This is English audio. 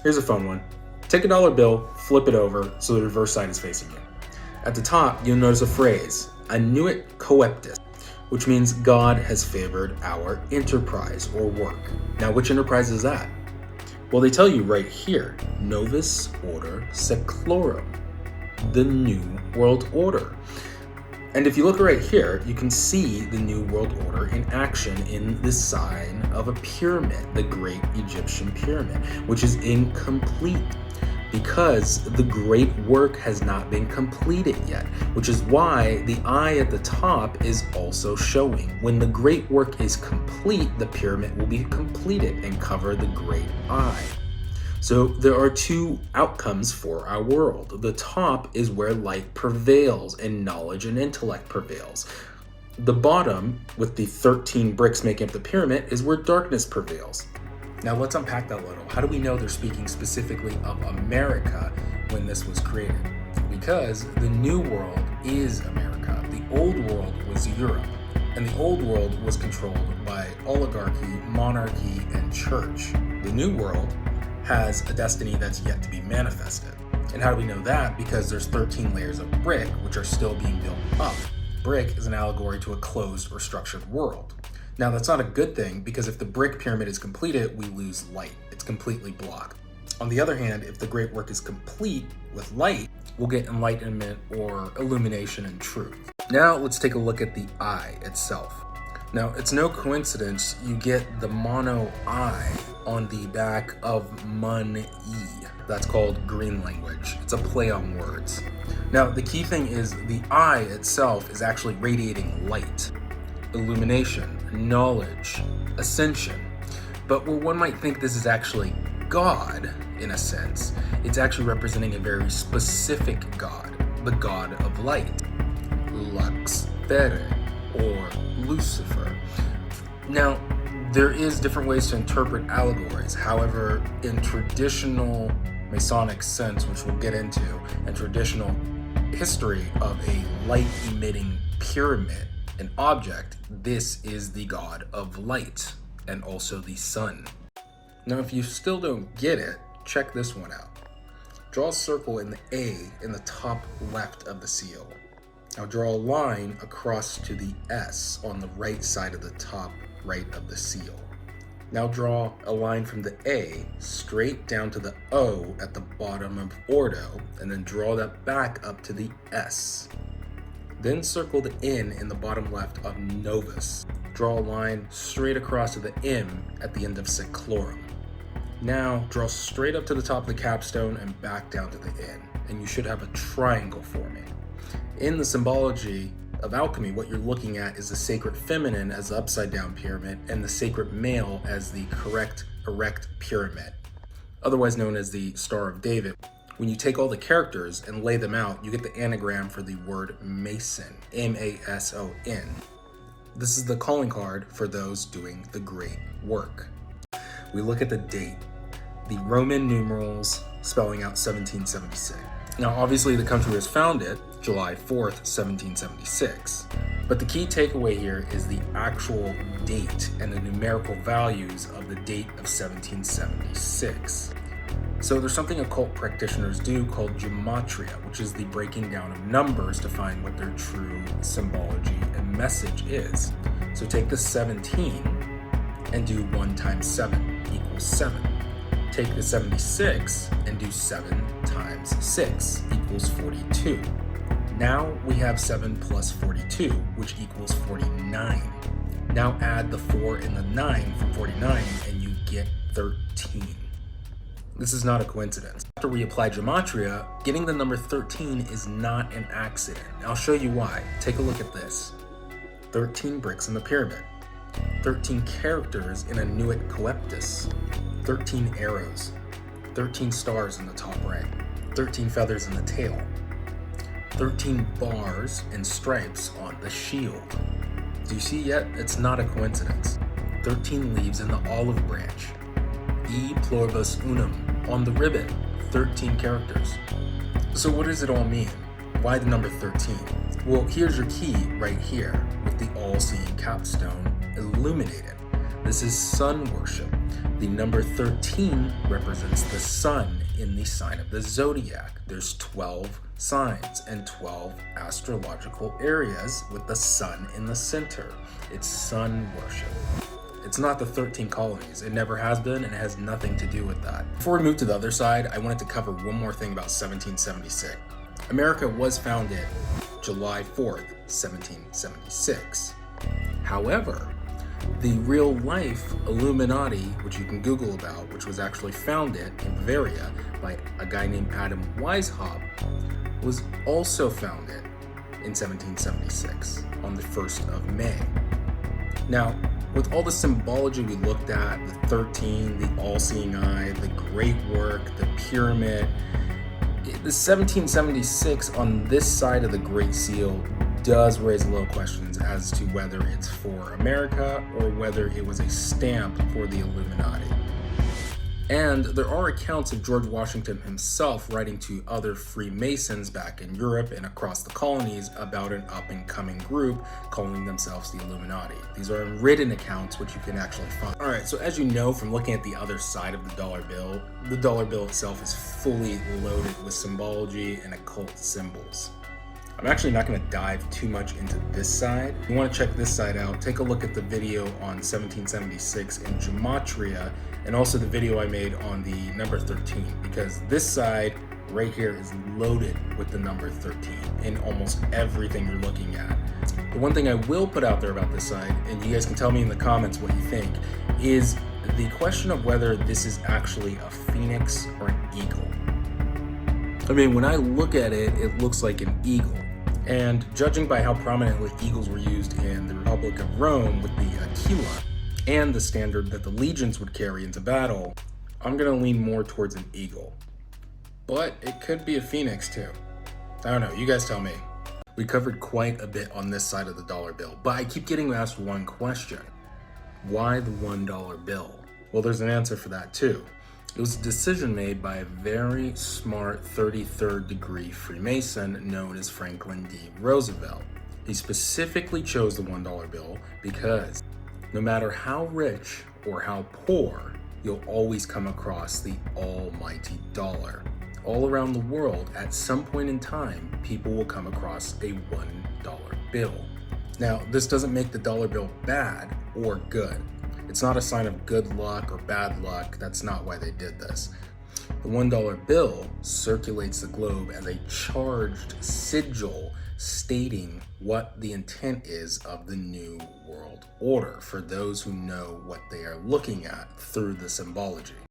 Here's a fun one. Take a dollar bill, flip it over so the reverse side is facing you. At the top, you'll notice a phrase, annuit coeptis, which means God has favored our enterprise or work. Now, which enterprise is that? Well, they tell you right here, Novus Ordo Seclorm, the New World Order. And if you look right here, you can see the New World Order in action in the sign of a pyramid, the Great Egyptian Pyramid, which is incomplete because the great work has not been completed yet, which is why the eye at the top is also showing. When the great work is complete, the pyramid will be completed and cover the great eye. So there are two outcomes for our world. The top is where light prevails and knowledge and intellect prevails. The bottom, with the 13 bricks making up the pyramid, is where darkness prevails. Now let's unpack that a little. How do we know they're speaking specifically of America when this was created? Because the New World is America. The Old World was Europe. And the Old World was controlled by oligarchy, monarchy, and church. The New World has a destiny that's yet to be manifested. And how do we know that? Because there's 13 layers of brick which are still being built up. Brick is an allegory to a closed or structured world. Now that's not a good thing because if the brick pyramid is completed, we lose light. It's completely blocked. On the other hand, if the great work is complete with light, we'll get enlightenment or illumination and truth. Now let's take a look at the eye itself. Now, it's no coincidence you get the mono eye on the back of Mun-E. That's called green language. It's a play on words. Now, the key thing is the eye itself is actually radiating light, illumination, knowledge, ascension. But where one might think this is actually God, in a sense, it's actually representing a very specific God, the God of light, Lux Fere, or Lucifer. Now, there is different ways to interpret allegories. However, in traditional Masonic sense, which we'll get into, and traditional history of a light-emitting pyramid, an object, this is the god of light, and also the sun. Now, if you still don't get it, check this one out. Draw a circle in the A in the top left of the seal. Now draw a line across to the S on the right side of the top right of the seal. Now draw a line from the A straight down to the O at the bottom of Ordo, and then draw that back up to the S. Then circle the N in the bottom left of Novus. Draw a line straight across to the M at the end of Seclorm. Now draw straight up to the top of the capstone and back down to the N, and you should have a triangle forming. In the symbology of alchemy, what you're looking at is the sacred feminine as the upside down pyramid and the sacred male as the correct erect pyramid, otherwise known as the Star of David. When you take all the characters and lay them out, you get the anagram for the word Mason, M-A-S-O-N. This is the calling card for those doing the great work. We look at the date, the Roman numerals spelling out 1776. Now, obviously, the country was founded July 4th, 1776. But the key takeaway here is the actual date and the numerical values of the date of 1776. So there's something occult practitioners do called Gematria, which is the breaking down of numbers to find what their true symbology and message is. So take the 17 and do 1 times 7 equals 7. Take the 76 and do 7 times 6 equals 42. Now we have 7 plus 42, which equals 49. Now add the 4 and the 9 from 49 and you get 13. This is not a coincidence. After we apply Gematria, getting the number 13 is not an accident. I'll show you why. Take a look at this. 13 bricks in the pyramid. 13 characters in Annuit Coeptis. 13 arrows. 13 stars in the top right. 13 feathers in the tail. 13 bars and stripes on the shield. Do you see yet? It's not a coincidence. 13 leaves in the olive branch. E pluribus unum on the ribbon. 13 characters. So what does it all mean? Why the number 13? Well, here's your key right here with the all-seeing capstone illuminated. This is sun worship. The number 13 represents the sun in the sign of the zodiac. There's 12 signs and 12 astrological areas with the sun in the center. It's sun worship. It's not the 13 colonies. It never has been, and it has nothing to do with that. Before we move to the other side, I wanted to cover one more thing about 1776. America was founded July 4th, 1776. However, the real-life Illuminati, which you can Google about, which was actually founded in Bavaria by a guy named Adam Weishaupt, was also founded in 1776 on the 1st of May. Now, with all the symbology we looked at, the 13, the all-seeing eye, the great work, the pyramid, the 1776 on this side of the Great Seal does raise little questions as to whether it's for America or whether it was a stamp for the Illuminati. And there are accounts of George Washington himself writing to other Freemasons back in Europe and across the colonies about an up-and-coming group calling themselves the Illuminati. These are written accounts which you can actually find. Alright, so as you know from looking at the other side of the dollar bill itself is fully loaded with symbology and occult symbols. I'm actually not going to dive too much into this side. If you want to check this side out, take a look at the video on 1776 in Gematria, and also the video I made on the number 13, because this side right here is loaded with the number 13 in almost everything you're looking at. The one thing I will put out there about this side, and you guys can tell me in the comments what you think, is the question of whether this is actually a phoenix or an eagle. I mean, when I look at it, it looks like an eagle. And judging by how prominently eagles were used in the Republic of Rome with the Aquila and the standard that the legions would carry into battle, I'm going to lean more towards an eagle. But it could be a phoenix too. I don't know, you guys tell me. We covered quite a bit on this side of the dollar bill, but I keep getting asked one question. Why the $1 bill? Well, there's an answer for that too. It was a decision made by a very smart 33rd degree Freemason known as Franklin D. Roosevelt. He specifically chose the $1 bill because no matter how rich or how poor, you'll always come across the almighty dollar. All around the world, at some point in time, people will come across a $1 bill. Now, this doesn't make the dollar bill bad or good. It's not a sign of good luck or bad luck. That's not why they did this. The $1 bill circulates the globe as a charged sigil stating what the intent is of the New World Order for those who know what they are looking at through the symbology.